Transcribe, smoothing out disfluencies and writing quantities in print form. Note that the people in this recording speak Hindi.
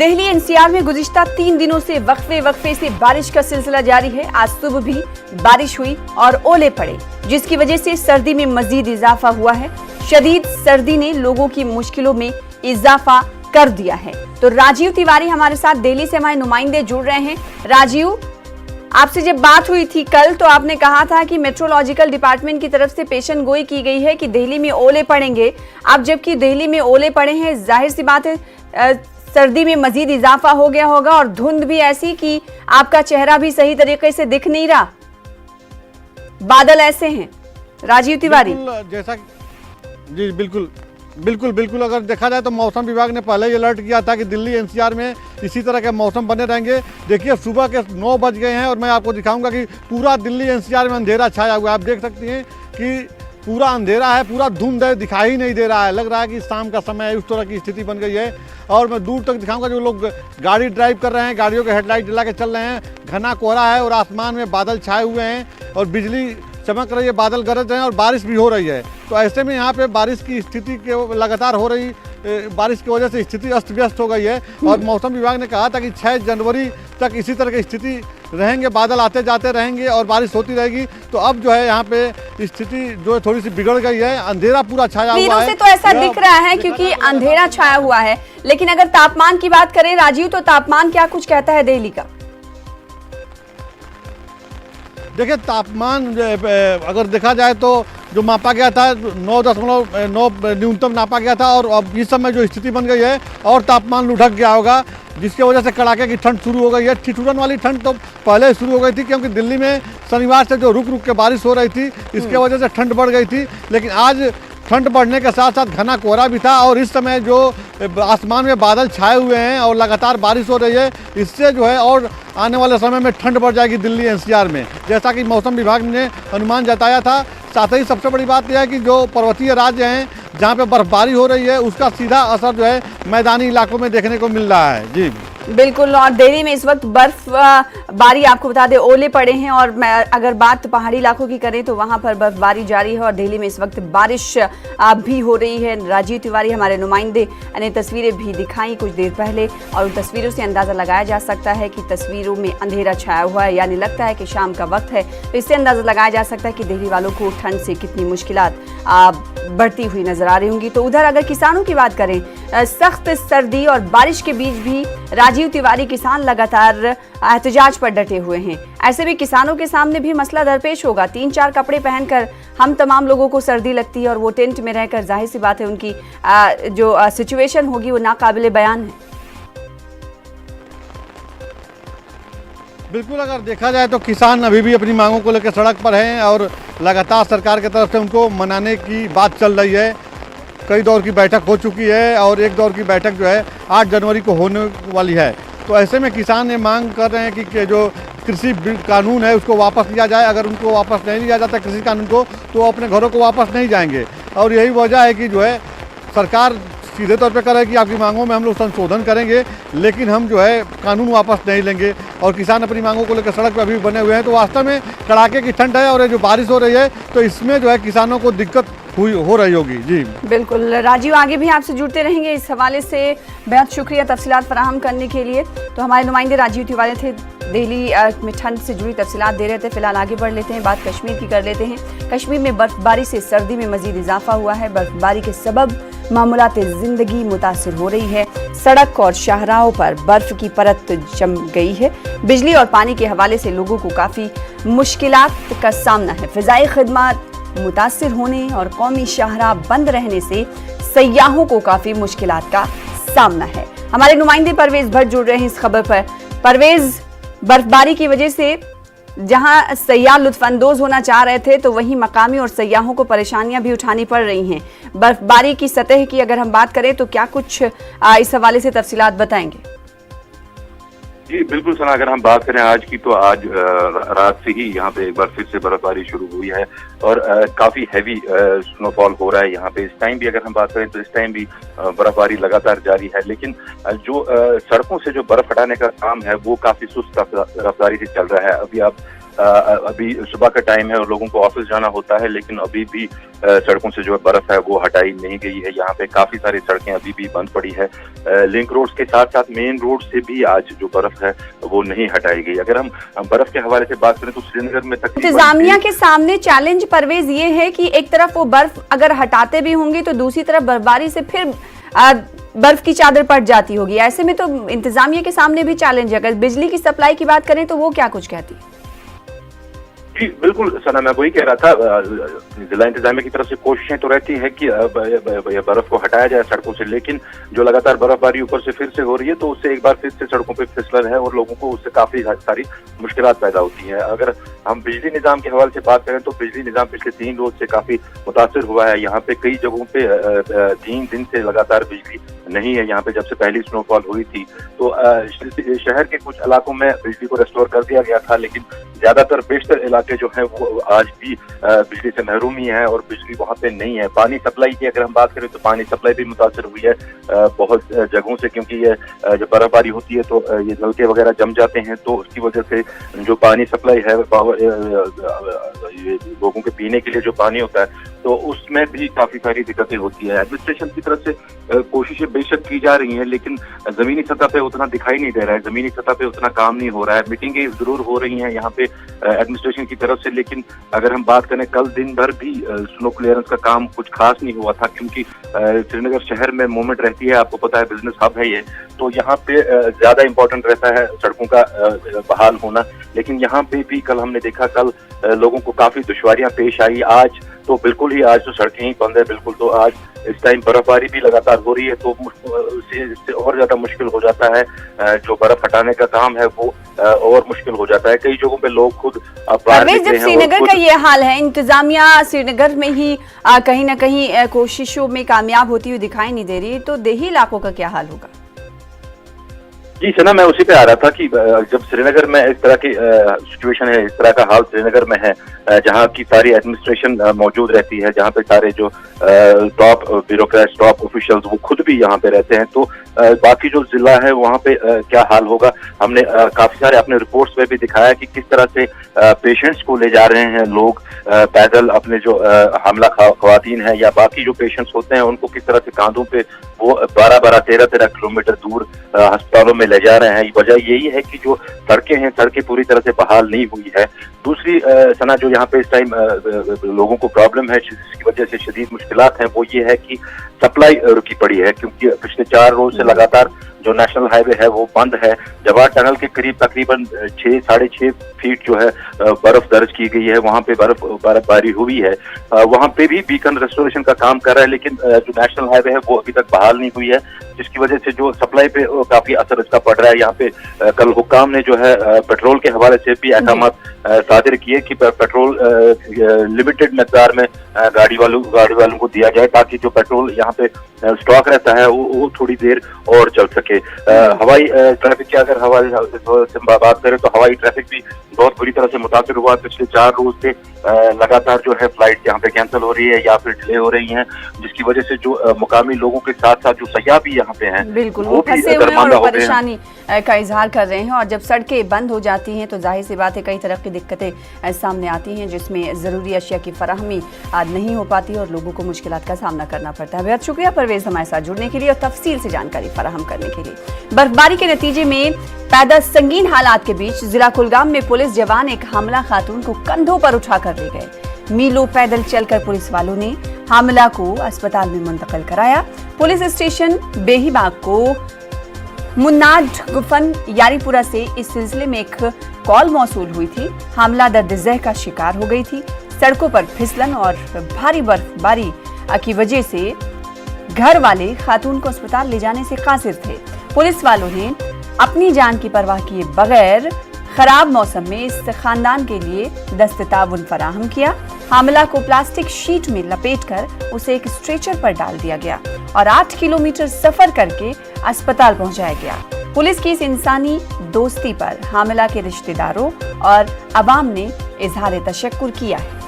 दिल्ली एनसीआर में गुज़िश्ता 3 दिनों से वक्फे से बारिश का सिलसिला जारी है। आज सुबह भी बारिश हुई और ओले पड़े, जिसकी वजह से सर्दी में मजीद इजाफा हुआ है। शदीद सर्दी ने लोगों की मुश्किलों में इजाफा कर दिया है। तो राजीव तिवारी हमारे साथ दिल्ली से हमारे नुमाइंदे जुड़ रहे हैं। राजीव, आपसे जब बात हुई थी कल तो आपने कहा था कि मेट्रोलॉजिकल डिपार्टमेंट की तरफ से पेशन गोई की गई है कि दिल्ली में ओले पड़ेंगे। अब जबकि दिल्ली में ओले पड़े हैं, जाहिर सी बात है सर्दी में मजीद इजाफा हो गया होगा और धुंध भी ऐसी कि आपका चेहरा भी सही तरीके से दिख नहीं रहा, बादल ऐसे हैं। राजीव तिवारी, जैसा जी बिल्कुल अगर देखा जाए तो मौसम विभाग ने पहले ही अलर्ट किया था कि दिल्ली एनसीआर में इसी तरह के मौसम बने रहेंगे। देखिए सुबह के 9 बज गए हैं और मैं आपको दिखाऊंगा कि पूरा दिल्ली एनसीआर में अंधेरा छाया हुआ है। आप देख सकती हैं कि पूरा अंधेरा है, पूरा धुंध है, दिखाई नहीं दे रहा है, लग रहा है कि शाम का समय है, उस तरह की स्थिति बन गई है। और मैं दूर तक दिखाऊंगा, जो लोग गाड़ी ड्राइव कर रहे हैं, गाड़ियों के हेडलाइट जला के चल रहे हैं, घना कोहरा है और आसमान में बादल छाए हुए हैं और बिजली चमक रही है, बादल गरज रहे हैं और बारिश भी हो रही है। तो ऐसे में यहाँ पे बारिश की स्थिति के लगातार हो रही बारिश की वजह से स्थिति अस्त व्यस्त हो गई है। और मौसम विभाग ने कहा था कि 6 जनवरी तक इसी तरह की स्थिति रहेंगे, बादल आते जाते रहेंगे और बारिश होती रहेगी। तो अब जो है यहाँ पे स्थिति जो है थोड़ी सी बिगड़ गई है, अंधेरा पूरा छाया हुआ है। से तो ऐसा दिख रहा है क्योंकि अंधेरा छाया हुआ है, लेकिन अगर तापमान की बात करें राजीव, तो तापमान क्या कुछ कहता है दिल्ली का? देखिए तापमान अगर देखा जाए तो जो मापा गया था 9.9 न्यूनतम नापा गया था और अब इस समय जो स्थिति बन गई है और तापमान लुढ़क गया होगा, जिसकी वजह से कड़ाके की ठंड शुरू हो गई है। ठिठुरन वाली ठंड तो पहले शुरू हो गई थी, क्योंकि दिल्ली में शनिवार से जो रुक के बारिश हो रही थी, इसके वजह से ठंड बढ़ गई थी। लेकिन आज ठंड बढ़ने के साथ साथ घना कोहरा भी था और इस समय जो आसमान में बादल छाए हुए हैं और लगातार बारिश हो रही है, इससे जो है और आने वाले समय में ठंड बढ़ जाएगी दिल्ली एनसीआर में, जैसा कि मौसम विभाग ने अनुमान जताया था। साथ ही सबसे बड़ी बात यह है कि जो पर्वतीय राज्य हैं जहाँ पे बर्फबारी हो रही है, उसका सीधा असर जो है मैदानी इलाकों में देखने को मिल रहा है। जी बिल्कुल, और दिल्ली में इस वक्त बर्फबारी, आपको बता दें ओले पड़े हैं। और अगर बात पहाड़ी इलाकों की करें तो वहां पर बर्फबारी जारी है और दिल्ली में इस वक्त बारिश भी हो रही है। राजीव तिवारी हमारे नुमाइंदे ने तस्वीरें भी दिखाई कुछ देर पहले और उन तस्वीरों से अंदाजा लगाया जा सकता है कि तस्वीरों में अंधेरा छाया हुआ है, यानी लगता है कि शाम का वक्त है। तो इससे अंदाजा लगाया जा सकता है कि दिल्ली वालों को ठंड से कितनी मुश्किलात बढ़ती हुई नजर आ रही होंगी। तो उधर अगर किसानों की बात करें, सख्त सर्दी और बारिश के बीच भी राजीव तिवारी किसान लगातार एहतजाज पर डटे हुए हैं। ऐसे में किसानों के सामने भी मसला दरपेश होगा। 3-4 कपड़े पहनकर हम तमाम लोगों को सर्दी लगती है और वो टेंट में रहकर जाहिर सी बात है उनकी जो सिचुएशन होगी वो नाकाबिले बयान है। बिल्कुल, अगर देखा जाए तो किसान अभी भी अपनी मांगों को लेकर सड़क पर हैं और लगातार सरकार की तरफ से उनको मनाने की बात चल रही है। कई दौर की बैठक हो चुकी है और एक दौर की बैठक जो है 8 जनवरी को होने वाली है। तो ऐसे में किसान ये मांग कर रहे हैं कि जो कृषि कानून है उसको वापस लिया जाए। अगर उनको वापस नहीं लिया जाता कृषि कानून को, तो वो अपने घरों को वापस नहीं जाएंगे। और यही वजह है कि जो है सरकार सीधे तौर पे कह रहा है कि आपकी मांगों में हम लोग संशोधन करेंगे, लेकिन हम जो है कानून वापस नहीं लेंगे। और किसान अपनी मांगों को लेकर सड़क पर अभी बने हुए हैं। तो वास्तव में कड़ाके की ठंड है और ये जो बारिश हो रही है तो इसमें जो है किसानों को दिक्कत हो रही होगी। जी बिल्कुल राजीव, आगे भी आपसे जुड़ते रहेंगे इस हवाले से। बेहद शुक्रिया तफसीलात फराहम करने के लिए। तो हमारे नुमाइंदे राजीव तिवारी थे, दिल्ली में ठंड से जुड़ी तफसीलात दे रहे थे। फिलहाल आगे बढ़ लेते हैं, बात कश्मीर की कर लेते हैं। कश्मीर में बर्फबारी से सर्दी में मजीद इजाफा हुआ है। बर्फबारी के सबब मामूलाते जिंदगी मुतासिर हो रही है। सड़क और शाहराहों पर बर्फ की परत जम गई है। बिजली और पानी के हवाले से लोगों को काफी मुश्किलात का सामना है। फिजाई खिदमत मुतासिर होने और कौमी शाहराह बंद रहने से सयाहों को काफी मुश्किलात का सामना है। हमारे नुमाइंदे परवेज भट्ट जुड़ रहे हैं इस खबर पर। परवेज, बर्फबारी की वजह से जहां सयाह लुत्फानंदोज होना चाह रहे थे, तो वहीं मकामी और सयाहों को परेशानियां भी उठानी पड़ रही हैं। बर्फबारी की सतह की अगर हम बात करें तो क्या कुछ इस हवाले से तफसीलात बताएंगे? जी बिल्कुल सना, अगर हम बात करें आज की तो आज रात से ही यहाँ पे एक बार फिर से बर्फबारी शुरू हुई है और काफी हैवी स्नोफॉल हो रहा है यहाँ पे। इस टाइम भी अगर हम बात करें तो इस टाइम भी बर्फबारी लगातार जारी है, लेकिन जो सड़कों से जो बर्फ हटाने का काम है वो काफी सुस्त रफ्तारी से चल रहा है। अभी आप अभी सुबह का टाइम है और लोगों को ऑफिस जाना होता है, लेकिन अभी भी सड़कों से जो बर्फ है वो हटाई नहीं गई है। यहाँ पे काफी सारी सड़कें अभी भी बंद पड़ी है। लिंक रोड के साथ साथ मेन रोड से भी आज जो बर्फ है वो नहीं हटाई गई। अगर हम बर्फ के हवाले से बात करें तो श्रीनगर में इंतजामिया के सामने चैलेंज परवेज ये है कि एक तरफ वो बर्फ अगर हटाते भी होंगे तो दूसरी तरफ बर्फबारी से फिर बर्फ की चादर पड़ जाती होगी। ऐसे में तो इंतजामिया के सामने भी चैलेंज है। अगर बिजली की सप्लाई की बात करें तो वो क्या कुछ कहती है? जी बिल्कुल सना, मैं वही कह रहा था, जिला इंतजामिया की तरफ से कोशिशें तो रहती है कि बर्फ को हटाया जाए सड़कों से, लेकिन जो लगातार बर्फबारी ऊपर से फिर से हो रही है तो उससे एक बार फिर से सड़कों पे फिसलन है और लोगों को उससे काफी सारी मुश्किलात पैदा होती हैं। अगर हम बिजली निजाम के हवाले से बात करें तो बिजली निजाम पिछले 3 रोज से काफी मुतासर हुआ है। यहाँ पे कई जगहों पे 3 दिन से लगातार बिजली नहीं है। यहाँ पे जब से पहली स्नोफॉल हुई थी तो शहर के कुछ इलाकों में बिजली को रेस्टोर कर दिया गया था, लेकिन ज्यादातर बेशतर इलाके जो है वो आज भी बिजली से महरूम ही है और बिजली वहाँ पे नहीं है। पानी सप्लाई की अगर हम बात करें तो पानी सप्लाई भी मुतासर हुई है बहुत जगहों से, क्योंकि ये जब बर्फबारी होती है तो ये नलके वगैरह जम जाते हैं, तो उसकी वजह से जो पानी सप्लाई है लोगों के पीने के लिए जो पानी होता है तो उसमें भी काफी सारी दिक्कतें होती है। एडमिनिस्ट्रेशन की तरफ से कोशिशें बेशक की जा रही हैं, लेकिन जमीनी सतह पे उतना दिखाई नहीं दे रहा है, जमीनी सतह पे उतना काम नहीं हो रहा है। मीटिंगें जरूर हो रही हैं यहाँ पे एडमिनिस्ट्रेशन की तरफ से, लेकिन अगर हम बात करें कल दिन भर भी स्नो क्लियरेंस का काम कुछ खास नहीं हुआ था, क्योंकि श्रीनगर शहर में मूवमेंट रहती है, आपको पता है बिजनेस हब है ये, तो यहाँ पे ज्यादा इंपॉर्टेंट रहता है सड़कों का बहाल होना। लेकिन यहाँ पे भी कल हमने देखा, कल लोगों को काफी दुश्वारियां पेश आई। आज तो बिल्कुल ही, आज तो सड़कें ही बंद है बिल्कुल। तो आज इस टाइम बर्फबारी भी लगातार हो रही है तो इससे और ज्यादा मुश्किल हो जाता है, जो बर्फ हटाने का काम है वो और मुश्किल हो जाता है। कई जगहों पे लोग खुद जब श्रीनगर का ये हाल है, इंतजामिया श्रीनगर में ही कहीं ना कहीं कोशिशों में कामयाब होती हुई दिखाई नहीं दे रही, तो देही इलाकों का क्या हाल होगा? जी सना, मैं उसी पे आ रहा था कि जब श्रीनगर में इस तरह की सिचुएशन है, इस तरह का हाल श्रीनगर में है, जहाँ की सारी एडमिनिस्ट्रेशन मौजूद रहती है, जहाँ पे सारे जो टॉप ब्यूरोक्रेट्स, टॉप ऑफिशियल्स वो खुद भी यहाँ पे रहते हैं, तो बाकी जो जिला है वहाँ पे क्या हाल होगा। हमने काफी सारे अपने रिपोर्ट्स में भी दिखाया कि किस तरह से पेशेंट्स को ले जा रहे हैं लोग पैदल, अपने जो हमला खवातीन है या बाकी जो पेशेंट्स होते हैं उनको किस तरह से कांधों पे वो 12-13 किलोमीटर दूर अस्पतालों में ले जा रहे हैं। वजह यही है कि जो सड़कें हैं, सड़कें पूरी तरह से बहाल नहीं हुई है। दूसरी सना, जो यहाँ पे इस टाइम लोगों को प्रॉब्लम है, जिसकी वजह से शदीद मुश्किलात हैं, वो ये है कि सप्लाई रुकी पड़ी है, क्योंकि पिछले 4 रोज से लगातार जो नेशनल हाईवे है वो बंद है। जवाहर टनल के करीब तकरीबन 6-6.5 फीट जो है बर्फ दर्ज की गई है, वहाँ पे बर्फबारी हुई है। वहाँ पे भी बीकन रेस्टोरेशन का काम कर रहा है, लेकिन जो नेशनल हाईवे है वो अभी तक बहाल नहीं हुई है, जिसकी वजह से जो सप्लाई पे काफी असर इसका पड़ रहा है। यहाँ पे कल हुक्काम ने जो है पेट्रोल के हवाले से भी अहकाम सादिर किए कि पेट्रोल लिमिटेड मकदार में गाड़ी वालों को दिया जाए, ताकि जो पेट्रोल यहाँ पे स्टॉक रहता है वो थोड़ी देर और चल सके। हवाई ट्रैफिक की अगर हवाई से बात करें तो हवाई ट्रैफिक भी बहुत बुरी तरह से मुतासर हुआ। पिछले 4 रोज से लगातार जो है फ्लाइट यहाँ पे कैंसिल हो रही है या फिर डिले हो रही हैं, जिसकी वजह से जो मुकामी लोगों के साथ साथ जो सयाह भी यहाँ पे हैं बिल्कुल वो फंसे हुए हैं और परेशानी का इजहार कर रहे हैं। और जब सड़कें बंद हो जाती हैं तो जाहिर सी बात है कई तरह की दिक्कतें सामने आती हैं, जिसमें ज़रूरी अशिया की फराहमी नहीं हो पाती और लोगों को मुश्किलात का सामना करना पड़ता है। बेहद शुक्रिया परवेज हमारे साथ जुड़ने के लिए और तफसील से जानकारी फराहम करने के लिए। बर्फबारी के नतीजे में पैदा संगीन हालात के बीच जिला कुलगाम में पुलिस जवान एक हामला खातून को कंधों पर उठाकर ले गए। मीलों पैदल चलकर पुलिस वालों ने हामला को अस्पताल में मुंतकिल कराया। पुलिस स्टेशन बेहीबाग को मुन्नाड गुफन यारीपुरा से इस सिलसिले में एक कॉल मौसूल हुई थी। हामला दर्द ज़ह का शिकार हो गई थी। सड़कों पर फिसलन और भारी बर्फबारी की वजह से घर वाले खातून को अस्पताल ले जाने से कासिर थे। पुलिस वालों ने अपनी जान की परवाह किए बगैर खराब मौसम में इस खानदान के लिए दस्तताउन फराहम किया। हामला को प्लास्टिक शीट में लपेटकर उसे एक स्ट्रेचर पर डाल दिया गया और 8 किलोमीटर सफर करके अस्पताल पहुंचाया गया। पुलिस की इस इंसानी दोस्ती पर हामला के रिश्तेदारों और अवाम ने इजहार तशक्कुर किया है।